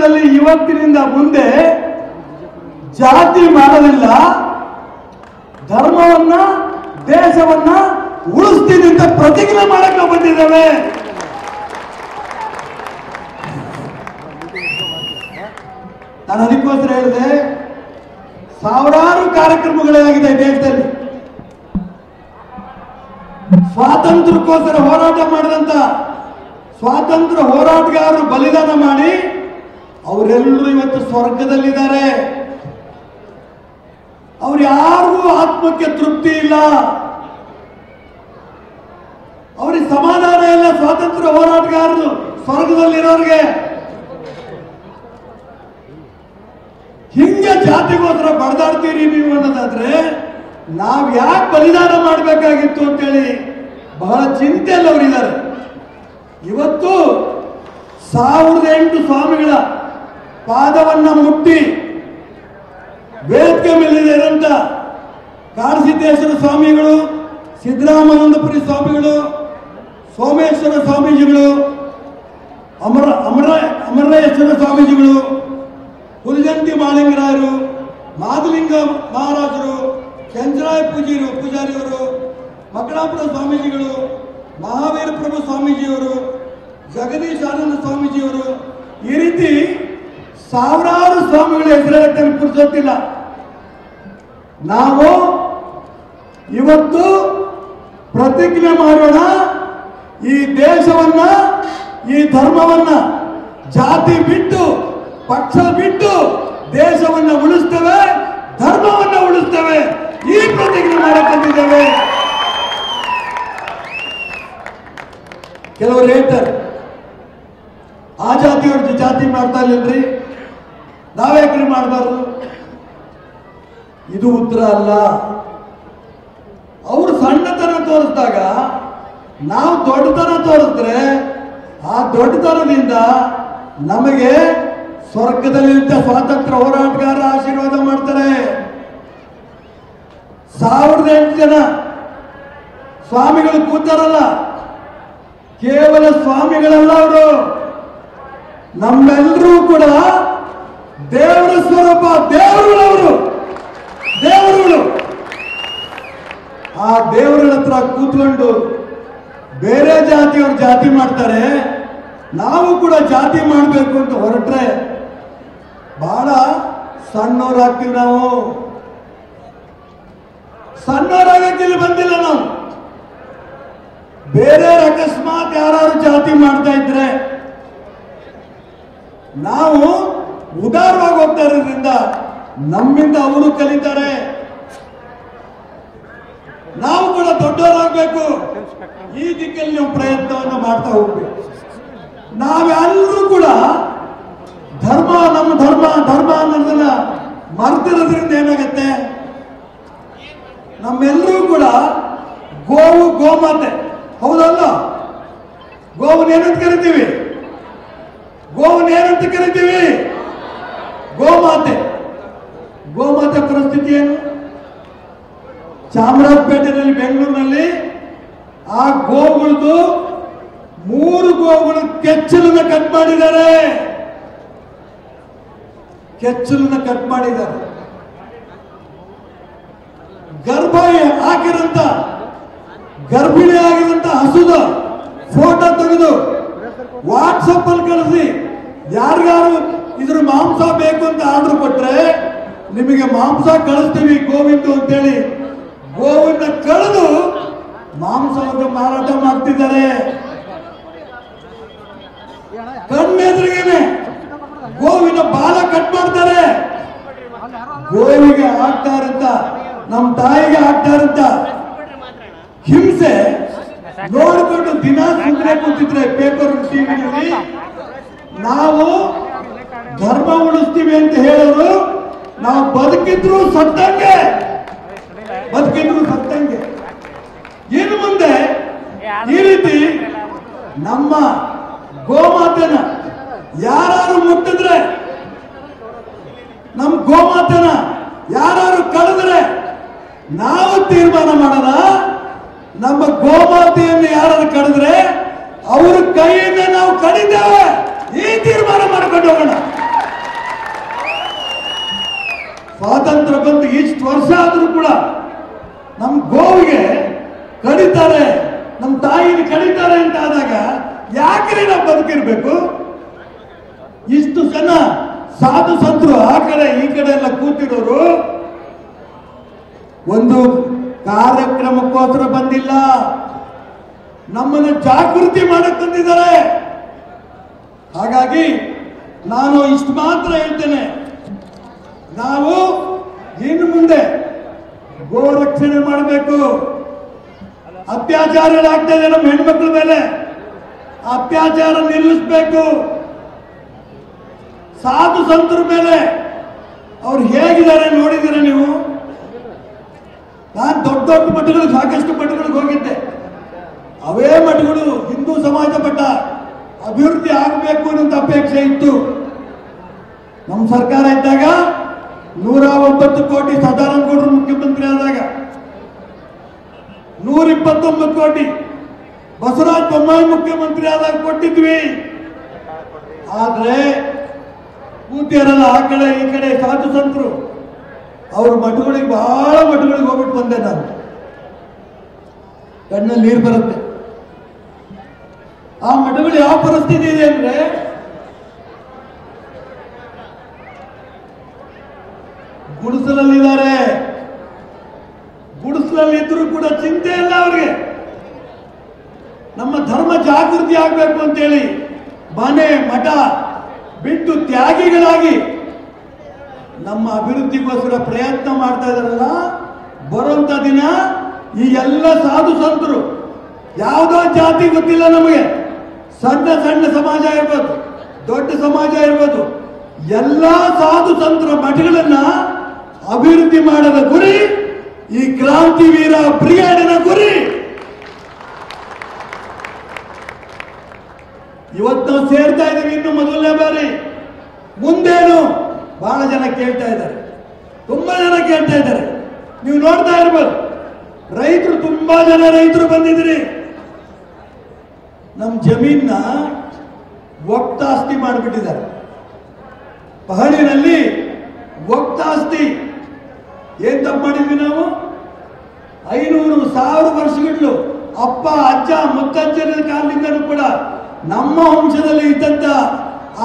ಕರ್ನಾಟಕದಲ್ಲಿ ಇವತ್ತಿನಿಂದ ಮುಂದೆ ಜಾತಿ ಮಾಡೋದಿಲ್ಲ, ಧರ್ಮವನ್ನ ದೇಶವನ್ನ ಉಳಿಸ್ತೀನಿ ಅಂತ ಪ್ರತಿಜ್ಞೆ ಮಾಡಕ್ಕೆ ಬಂದಿದ್ದೇವೆ. ನಾನು ಅದಕ್ಕೋಸ್ಕರ ಹೇಳಿದೆ, ಸಾವಿರಾರು ಕಾರ್ಯಕ್ರಮಗಳಾಗಿದೆ ದೇಶದಲ್ಲಿ. ಸ್ವಾತಂತ್ರ್ಯಕ್ಕೋಸ್ಕರ ಹೋರಾಟ ಮಾಡಿದಂತ ಸ್ವಾತಂತ್ರ್ಯ ಹೋರಾಟಗಾರರು ಬಲಿದಾನ ಮಾಡಿ ಅವರೆಲ್ಲರೂ ಇವತ್ತು ಸ್ವರ್ಗದಲ್ಲಿದ್ದಾರೆ. ಅವ್ರು ಯಾರಿಗೂ ಆತ್ಮಕ್ಕೆ ತೃಪ್ತಿ ಇಲ್ಲ, ಅವ್ರಿಗೆ ಸಮಾಧಾನ ಇಲ್ಲ. ಸ್ವಾತಂತ್ರ್ಯ ಹೋರಾಟಗಾರರು ಸ್ವರ್ಗದಲ್ಲಿರೋರಿಗೆ ಹಿಂಗೆ ಜಾತಿಗೋಸ್ಕರ ಬಡದಾಡ್ತೀರಿ ನೀವು ಅನ್ನೋದಾದ್ರೆ ನಾವ್ ಯಾಕೆ ಬಲಿದಾನ ಮಾಡಬೇಕಾಗಿತ್ತು ಅಂತೇಳಿ ಬಹಳ ಚಿಂತೆಯಲ್ಲಿ ಅವರಿದ್ದಾರೆ. ಇವತ್ತು 1008 ಸ್ವಾಮಿಗಳ ಪಾದವನ್ನ ಮುಟ್ಟಿ ವೇದಿಕೆ ಮೇಲಿರುವಂತ ಕಾಡಸಿದ್ದೇಶ್ವರ ಸ್ವಾಮಿಗಳು, ಸಿದ್ದರಾಮಾನಂದಪುರಿ ಸ್ವಾಮಿಗಳು, ಸೋಮೇಶ್ವರ ಸ್ವಾಮೀಜಿಗಳು, ಅಮರೇಶ್ವರ ಸ್ವಾಮೀಜಿಗಳು, ಹುಲಜಂತಿ ಮಾಳಿಂಗರಾಯರು, ಮಾದಲಿಂಗ ಮಹಾರಾಜರು, ಚಂದ್ರಾಯ ಪೂಜಾರಿಯವರು, ಮಕ್ಕಳಾಪುರ ಸ್ವಾಮೀಜಿಗಳು, ಮಹಾವೀರ ಪ್ರಭು ಸ್ವಾಮೀಜಿಯವರು, ಜಗದೀಶ್ ಆನಂದ ಸ್ವಾಮೀಜಿಯವರು, ಈ ರೀತಿ ಸಾವಿರಾರು ಸ್ವಾಮಿಗಳ ಹೆಸರನ್ನು ನೆನಪಿಸೋತಿಲ್ಲ. ನಾವು ಇವತ್ತು ಪ್ರತಿಜ್ಞೆ ಮಾಡೋಣ, ಈ ದೇಶವನ್ನ, ಈ ಧರ್ಮವನ್ನ, ಜಾತಿ ಬಿಟ್ಟು, ಪಕ್ಷ ಬಿಟ್ಟು ದೇಶವನ್ನ ಉಳಿಸ್ತೇವೆ, ಧರ್ಮವನ್ನ ಉಳಿಸ್ತೇವೆ. ಈ ಪ್ರತಿಜ್ಞೆ ಮಾಡಕೊಂಡಿದ್ದೇವೆ. ಕೆಲವರು ಹೇಳ್ತಾರೆ ಆ ಜಾತಿಯವ್ರ ಜಾತಿ ಮಾಡ್ತಾ ಇಲ್ಲನ್ರಿ, ನಾವ್ಯಾಕ್ರಿ ಮಾಡಬಾರ್ದು. ಇದು ಉತ್ತರ ಅಲ್ಲ. ಅವರು ಸಣ್ಣತನ ತೋರಿಸಿದಾಗ ನಾವು ದೊಡ್ಡತನ ತೋರಿಸಿದ್ರೆ ಆ ದೊಡ್ಡತನದಿಂದ ನಮಗೆ ಸ್ವರ್ಗದಲ್ಲಿದ್ದ ಸ್ವಾತಂತ್ರ್ಯ ಹೋರಾಟಗಾರ ಆಶೀರ್ವಾದ ಮಾಡ್ತಾರೆ. 1008 ಜನ ಸ್ವಾಮಿಗಳು ಕೂತಾರಲ್ಲ, ಕೇವಲ ಸ್ವಾಮಿಗಳಲ್ಲ ಅವರು, ನಮ್ಮೆಲ್ಲರೂ ಕೂಡ ದೇವರ ಸ್ವರೂಪ, ದೇವರುಗಳವರು, ದೇವರುಗಳು. ಆ ದೇವರುಗಳ ಹತ್ರ ಕೂತ್ಕೊಂಡು ಬೇರೆ ಜಾತಿಯವರು ಜಾತಿ ಮಾಡ್ತಾರೆ, ನಾವು ಕೂಡ ಜಾತಿ ಮಾಡಬೇಕು ಅಂತ ಹೊರಟ್ರೆ ಬಹಳ ಸಣ್ಣವರಾಗ್ತೀವಿ. ನಾವು ಸಣ್ಣವರಾಗಕ್ಕೆ ಇಲ್ಲಿ ಬಂದಿಲ್ಲ. ನಾವು ಬೇರೆ ಅಕಸ್ಮಾತ್ ಯಾರು ಜಾತಿ ಮಾಡ್ತಾ ಇದ್ರೆ ನಾವು ಉದಾರವಾಗಿ ಹೋಗ್ತಾ ಇರೋದ್ರಿಂದ ನಮ್ಮಿಂದ ಅವರು ಕಲಿತಾರೆ. ನಾವು ಕೂಡ ದೊಡ್ಡವರಾಗಬೇಕು, ಈ ದಿಕ್ಕಲ್ಲಿ ನಾವು ಪ್ರಯತ್ನವನ್ನು ಮಾಡ್ತಾ ಹೋಗ್ಬೇಕು. ನಾವೆಲ್ಲರೂ ಕೂಡ ಧರ್ಮ, ನಮ್ಮ ಧರ್ಮ ಧರ್ಮ ಅನ್ನೋದನ್ನ ಮರ್ತಿರೋದ್ರಿಂದ ಏನಾಗತ್ತೆ, ನಮ್ಮೆಲ್ಲರೂ ಕೂಡ ಗೋವು ಗೋಮಾತೆ, ಹೌದಲ್ಲ? ಗೋವನ್ ಏನಂತ ಕರಿತೀವಿ? ಗೋವನ್ ಏನಂತ ಕರಿತೀವಿ? ಗೋಮಾತೆ. ಗೋಮಾತೆ ಪರಿಸ್ಥಿತಿ ಏನು? ಚಾಮರಾಜಪೇಟೆಯಲ್ಲಿ, ಬೆಂಗಳೂರಿನಲ್ಲಿ ಆ ಗೋಗಳದ್ದು 3 ಗೋಗಳು ಕೆಚ್ಚಲನ್ನ ಕಟ್ ಮಾಡಿದ್ದಾರೆ. ಕೆಚ್ಚಲನ್ನ ಕಟ್ ಮಾಡಿದ್ದಾರೆ. ಗರ್ಭ ಹಾಕಿರಂತ, ಗರ್ಭಿಣಿ ಆಗಿರಂತ ಹಸುದ ಫೋಟೋ ತೆಗೆದು ವಾಟ್ಸಪ್ ಅಲ್ಲಿ ಕಳಿಸಿ, ಯಾರಿಗಾರು ಇದ್ರ ಮಾಂಸ ಬೇಕು ಅಂತ ಆರ್ಡರ್ ಕೊಟ್ರೆ ನಿಮಗೆ ಮಾಂಸ ಕಳಿಸ್ತೀವಿ ಗೋವಿಂದು ಅಂತೇಳಿ ಗೋವನ್ನ ಕಳೆದು ಮಾಂಸವನ್ನು ಮಾರಾಟ ಮಾಡ್ತಿದ್ದಾರೆ. ಕಣ್ಣೆದುರಿಗೇನೆ ಗೋವಿನ ಬಾಲ ಕಟ್ ಮಾಡ್ತಾರೆ. ಗೋವಿಗೆ ಆಗ್ತಾ ಇರಂತ, ನಮ್ಮ ತಾಯಿಗೆ ಆಗ್ತಾ ಇರಂತ ಹಿಂಸೆ ನೋಡಿಕೊಂಡು ದಿನ ಸುಮ್ಮನೆ ಕೂತಿದ್ರೆ ಪೇಪರ್, ಟಿವಿನಲ್ಲಿ ನಾವು ಧರ್ಮ ಉಳಿಸ್ತೀವಿ ಅಂತ ಹೇಳೋರು ನಾವು ಬದುಕಿದ್ರು ಸತ್ತಂಗೆ, ಬದುಕಿದ್ರು ಸತ್ತಂಗೆ. ಇನ್ನು ಮುಂದೆ ಈ ರೀತಿ ನಮ್ಮ ಗೋಮಾತೆನ ಯಾರು ಮುಟ್ಟಿದ್ರೆ, ನಮ್ಮ ಗೋಮಾತೆನ ಯಾರು ಕಳೆದ್ರೆ ನಾವು ತೀರ್ಮಾನ ಮಾಡೋಣ, ನಮ್ಮ ಗೋಮಾತೆಯನ್ನು ಯಾರು ಕಡಿದ್ರೆ ಅವ್ರ ಕೈಯಿಂದ ನಾವು ಕಡಿತೇವೆ. ಈ ತೀರ್ಮಾನ ಮಾಡ್ಕೊಂಡು ಹೋಗೋಣ. ಇಷ್ಟು ವರ್ಷ ಆದರೂ ಕೂಡ ನಮ್ಮ ಗೋವಿಗೆ ಕಡಿತಾರೆ, ನಮ್ಮ ತಾಯಿನ ಕಡಿತಾರೆ ಅಂತ ಆದಾಗ ಯಾಕ್ರಿ ನಾವು ಬದುಕಿರ್ಬೇಕು? ಇಷ್ಟು ಜನ ಸಾಧು ಸಂತರು ಆ ಕಡೆ ಈ ಕಡೆ ಎಲ್ಲ ಕೂತಿರೋರು ಒಂದು ಕಾರ್ಯಕ್ರಮಕ್ಕೋಸ್ಕರ ಬಂದಿಲ್ಲ, ನಮ್ಮನ್ನು ಜಾಗೃತಿ ಮಾಡಕ್ ಬಂದಿದ್ದಾರೆ. ಹಾಗಾಗಿ ನಾನು ಇಷ್ಟು ಮಾತ್ರ ಹೇಳ್ತೇನೆ, ನಾವು ಇನ್ನು ಮುಂದೆ ಗೋ ರಕ್ಷಣೆ ಮಾಡಬೇಕು. ಅತ್ಯಾಚಾರಗಳಾಗ್ತಾ ಇದೆ ನಮ್ಮ ಹೆಣ್ಮಕ್ಳ ಮೇಲೆ, ಅತ್ಯಾಚಾರ ನಿಲ್ಲಿಸಬೇಕು. ಸಾಧು ಸಂತರ ಮೇಲೆ ಅವ್ರು ಹೇಗಿದ್ದಾರೆ ನೋಡಿದ್ದೀರ ನೀವು? ನಾನು ದೊಡ್ಡ ದೊಡ್ಡ ಮಠಗಳು, ಸಾಕಷ್ಟು ಮಠಗಳಿಗೆ ಹೋಗಿದ್ದೆ. ಅವೇ ಮಠಗಳು ಹಿಂದೂ ಸಮಾಜ ಮಠ ಅಭಿವೃದ್ಧಿ ಆಗಬೇಕು ಅನ್ನೋ ಅಪೇಕ್ಷೆ ಇತ್ತು. ನಮ್ಮ ಸರ್ಕಾರ ಇದ್ದಾಗ 109 ಕೋಟಿ ಸದಾನಂದ ಗೌಡರು ಮುಖ್ಯಮಂತ್ರಿ ಆದಾಗ, 129 ಕೋಟಿ ಬಸವರಾಜ ಬೊಮ್ಮಾಯಿ ಮುಖ್ಯಮಂತ್ರಿ ಆದಾಗ ಕೊಟ್ಟಿದ್ವಿ. ಆದ್ರೆ ಕೂತಿಯರಲ್ಲ ಆ ಕಡೆ ಈ ಕಡೆ ಸಾಧು ಸಂತರು, ಅವ್ರ ಮಠಗಳಿಗೆ ಬಹಳ ಮಠಗಳಿಗೆ ಹೋಗ್ಬಿಟ್ಟು ಬಂದೆ ನಾನು. ಕಣ್ಣಲ್ಲಿ ನೀರು ಬರುತ್ತೆ. ಆ ಮಠಗಳು ಯಾವ ಪರಿಸ್ಥಿತಿ ಇದೆ ಅಂದ್ರೆ, ಗುಡಿಸಲಲ್ಲಿದ್ದಾರೆ. ಗುಡಿಸಲಲ್ಲಿ ಇದ್ರೂ ಕೂಡ ಚಿಂತೆ ಇಲ್ಲ ಅವರಿಗೆ. ನಮ್ಮ ಧರ್ಮ ಜಾಗೃತಿ ಆಗಬೇಕು ಅಂತೇಳಿ ಮನೆ ಮಠ ಬಿಟ್ಟು ತ್ಯಾಗಿಗಳಾಗಿ ನಮ್ಮ ಅಭಿವೃದ್ಧಿಗೋಸ್ಕರ ಪ್ರಯತ್ನ ಮಾಡ್ತಾ ಇದಾರಲ್ಲ. ಬರುವಂತ ದಿನ ಈ ಎಲ್ಲ ಸಾಧು ಸಂತರು, ಯಾವುದೋ ಜಾತಿ ಗೊತ್ತಿಲ್ಲ ನಮಗೆ, ಸಣ್ಣ ಸಣ್ಣ ಸಮಾಜ ಇರ್ಬೋದು, ದೊಡ್ಡ ಸಮಾಜ ಇರ್ಬೋದು, ಎಲ್ಲ ಸಾಧು ಸಂತರ ಮಠಗಳನ್ನ ಅಭಿವೃದ್ಧಿ ಮಾಡದ ಗುರಿ ಈ ಕ್ರಾಂತಿವೀರ ಬ್ರಿಗೇಡಿನ ಗುರಿ. ಇವತ್ತು ನಾವು ಸೇರ್ತಾ ಇದ್ದೀವಿ ಇನ್ನು ಮೊದಲನೇ ಬಾರಿ. ಮುಂದೇನು ಬಹಳ ಜನ ಕೇಳ್ತಾ ಇದ್ದಾರೆ, ತುಂಬಾ ಜನ ಕೇಳ್ತಾ ಇದ್ದಾರೆ. ನೀವು ನೋಡ್ತಾ ಇರ್ಬೋದು, ರೈತರು ತುಂಬಾ ಜನ ರೈತರು ಬಂದಿದ್ದೀರಿ. ನಮ್ಮ ಜಮೀನ ವಕ್ತಾಸ್ತಿ ಮಾಡಿಬಿಟ್ಟಿದ್ದಾರೆ. ಪಹಣಿನಲ್ಲಿ ವಕ್ತಾಸ್ತಿ ಏನ್ ತಪ್ಪು ಮಾಡಿದ್ವಿ ನಾವು? 500,000 ವರ್ಷಗಳು ಅಪ್ಪ ಅಜ್ಜ ಮುತ್ತಜ್ಜನ ಕಾಲದಿಂದಲೂ ಕೂಡ ನಮ್ಮ ವಂಶದಲ್ಲಿ ಇದ್ದಂತ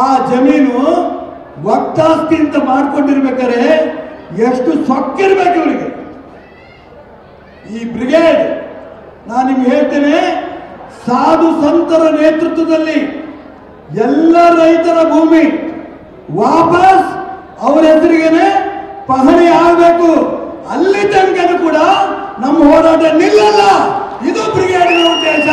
ಆ ಜಮೀನು ವಕ್ತಾಸ್ತಿ ಅಂತ ಮಾಡ್ಕೊಂಡಿರ್ಬೇಕಾದ್ರೆ ಎಷ್ಟು ಸೊಕ್ಕಿರ್ಬೇಕು ಇವರಿಗೆ. ಈ ಬ್ರಿಗೇಡ್ ನಾನು ನಿಮ್ಗೆ ಹೇಳ್ತೇನೆ, ಸಾಧು ಸಂತರ ನೇತೃತ್ವದಲ್ಲಿ ಎಲ್ಲ ರೈತರ ಭೂಮಿ ವಾಪಸ್ ಅವರ ಹೆಸರಿಗೆನೆ ಪಹಣಿ ಆಗಬೇಕು. ಅಲ್ಲಿ ತನಕ ಕೂಡ ನಮ್ಮ ಹೋರಾಟ ನಿಲ್ಲಲ್ಲ. ಇದು ಬ್ರಿಗೇಡ್ನ ಉದ್ದೇಶ.